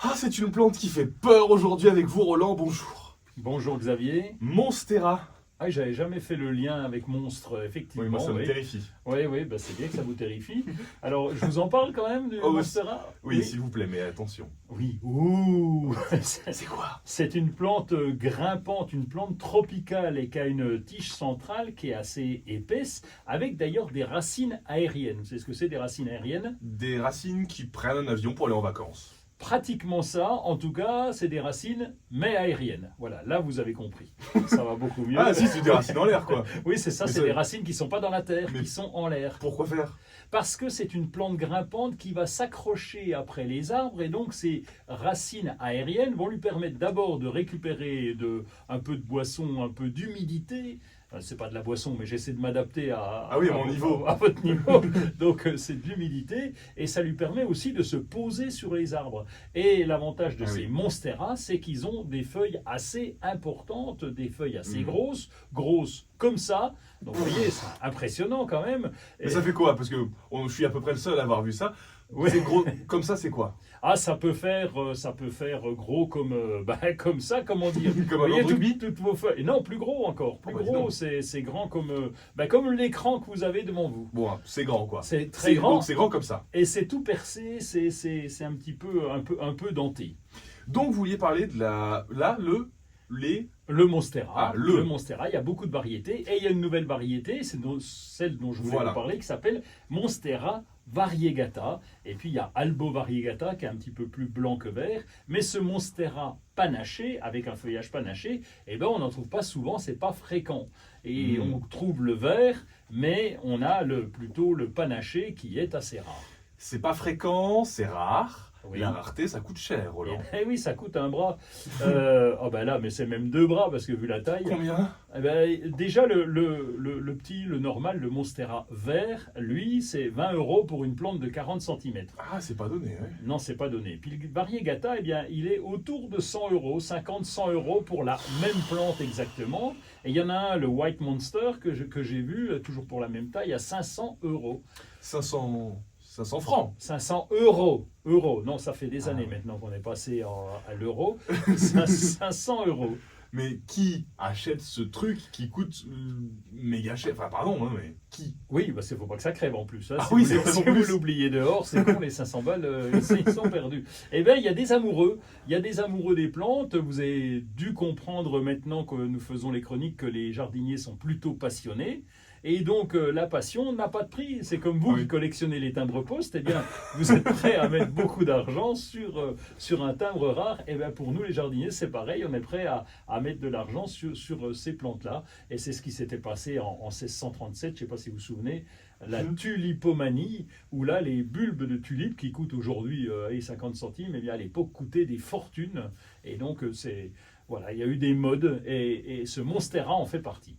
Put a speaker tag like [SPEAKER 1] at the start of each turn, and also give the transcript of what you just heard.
[SPEAKER 1] Ah, c'est une plante qui fait peur aujourd'hui avec vous, Roland, bonjour.
[SPEAKER 2] Bonjour Xavier.
[SPEAKER 1] Monstera.
[SPEAKER 2] Ah, j'avais jamais fait le lien avec monstre, effectivement.
[SPEAKER 1] Oui, moi ça me
[SPEAKER 2] oui.
[SPEAKER 1] terrifie.
[SPEAKER 2] Oui, bah, c'est bien que ça vous terrifie. Alors, je vous en parle quand même du
[SPEAKER 1] Oh,
[SPEAKER 2] Monstera.
[SPEAKER 1] Oui, s'il vous plaît, mais attention.
[SPEAKER 2] Oui. Ouh.
[SPEAKER 1] C'est quoi?
[SPEAKER 2] C'est une plante grimpante, une plante tropicale et qui a une tige centrale qui est assez épaisse, avec d'ailleurs des racines aériennes. Vous savez ce que c'est des racines aériennes?
[SPEAKER 1] Des racines qui prennent un avion pour aller en vacances.
[SPEAKER 2] Pratiquement ça, en tout cas, c'est des racines, mais aériennes. Voilà, là vous avez compris. Ça va beaucoup mieux.
[SPEAKER 1] Ah si, c'est des racines en l'air, quoi.
[SPEAKER 2] Oui, c'est ça,
[SPEAKER 1] Mais
[SPEAKER 2] c'est
[SPEAKER 1] ça-
[SPEAKER 2] des racines qui ne sont pas dans la terre,
[SPEAKER 1] Mais-
[SPEAKER 2] qui sont en l'air.
[SPEAKER 1] Pourquoi faire?
[SPEAKER 2] Parce que c'est une plante grimpante qui va s'accrocher après les arbres et donc ces racines aériennes vont lui permettre d'abord de récupérer un peu de boisson, un peu d'humidité. C'est pas de la boisson, mais j'essaie de m'adapter
[SPEAKER 1] Ah oui, à mon niveau.
[SPEAKER 2] à votre niveau. Donc c'est de l'humidité et ça lui permet aussi de se poser sur les arbres. Et l'avantage de
[SPEAKER 1] Ah
[SPEAKER 2] ces
[SPEAKER 1] oui.
[SPEAKER 2] monstera, c'est qu'ils ont des feuilles assez importantes, des feuilles assez
[SPEAKER 1] Mhm.
[SPEAKER 2] grosses comme ça. Donc vous voyez, c'est impressionnant quand même.
[SPEAKER 1] Mais ça fait quoi? Parce que je suis à peu près le seul à avoir vu ça.
[SPEAKER 2] Oui.
[SPEAKER 1] C'est gros, comme ça, c'est quoi?
[SPEAKER 2] Ah, ça peut faire gros comme, comme ça, comment dire.
[SPEAKER 1] Comme
[SPEAKER 2] Vous
[SPEAKER 1] un
[SPEAKER 2] voyez
[SPEAKER 1] rugby?
[SPEAKER 2] toutes vos feuilles. Non, plus gros encore. Plus
[SPEAKER 1] Oh, bah, dis
[SPEAKER 2] gros,
[SPEAKER 1] donc.
[SPEAKER 2] c'est grand comme, comme l'écran que vous avez devant vous.
[SPEAKER 1] Bon, c'est grand, quoi.
[SPEAKER 2] C'est très grand
[SPEAKER 1] Donc c'est grand comme ça.
[SPEAKER 2] et c'est tout percé, c'est un petit peu, un peu denté.
[SPEAKER 1] Donc vous vouliez parler de les...
[SPEAKER 2] Le Monstera,
[SPEAKER 1] Ah, le.
[SPEAKER 2] Monstera, il y a beaucoup de variétés et il y a une nouvelle variété, c'est celle dont je voulais
[SPEAKER 1] Voilà.
[SPEAKER 2] vous parler, qui s'appelle Monstera variegata. Et puis il y a Albo variegata qui est un petit peu plus blanc que vert, mais ce Monstera panaché, avec un feuillage panaché, eh ben on n'en trouve pas souvent, c'est pas fréquent. Et
[SPEAKER 1] Mm.
[SPEAKER 2] on trouve le vert, mais on a plutôt le panaché qui est assez rare.
[SPEAKER 1] C'est pas fréquent, c'est rare.
[SPEAKER 2] Oui.
[SPEAKER 1] La rareté, ça coûte cher, Roland.
[SPEAKER 2] Eh oui, ça coûte un bras. Oh ben là, mais c'est même deux bras parce que vu la taille.
[SPEAKER 1] Combien?
[SPEAKER 2] Eh ben, déjà, le petit, le normal, le Monstera vert, lui, c'est 20 € pour une plante de 40 cm.
[SPEAKER 1] Ah, c'est pas donné, ouais.
[SPEAKER 2] Non, c'est pas donné. Puis le variegata, eh bien, il est autour de 100 €, 50-100 € pour la même plante exactement. Et il y en a un, le White Monster, que j'ai vu, toujours pour la même taille, à 500 €.
[SPEAKER 1] 500 francs.
[SPEAKER 2] 500 €. Euros. Non, ça fait des
[SPEAKER 1] Ah
[SPEAKER 2] années
[SPEAKER 1] ouais.
[SPEAKER 2] maintenant qu'on est passé à l'euro. 500 €.
[SPEAKER 1] Mais qui achète ce truc qui coûte méga cher? Enfin, pardon, hein, mais qui?
[SPEAKER 2] Oui, parce qu'il ne faut pas que ça crève en plus. Hein.
[SPEAKER 1] Ah
[SPEAKER 2] Si
[SPEAKER 1] oui,
[SPEAKER 2] vous,
[SPEAKER 1] c'est vrai,
[SPEAKER 2] si
[SPEAKER 1] en
[SPEAKER 2] vous
[SPEAKER 1] plus.
[SPEAKER 2] l'oubliez dehors, c'est con, les 500 balles, ils sont perdus. Eh bien, il y a des amoureux. Il y a des amoureux des plantes. Vous avez dû comprendre maintenant que nous faisons les chroniques que les jardiniers sont plutôt passionnés. Et donc, la passion n'a pas de prix. C'est comme vous
[SPEAKER 1] Oui.
[SPEAKER 2] qui collectionnez les timbres-poste. Eh bien, vous êtes prêt à mettre beaucoup d'argent sur un timbre rare. Eh bien, pour nous, les jardiniers, c'est pareil. On est prêt à mettre de l'argent sur ces plantes-là. Et c'est ce qui s'était passé en 1637. Je ne sais pas si vous vous souvenez. La tulipomanie, où là, les bulbes de tulipes qui coûtent aujourd'hui 50 centimes, eh bien, à l'époque, coûtaient des fortunes. Et donc, voilà, il y a eu des modes et ce Monstera en fait partie.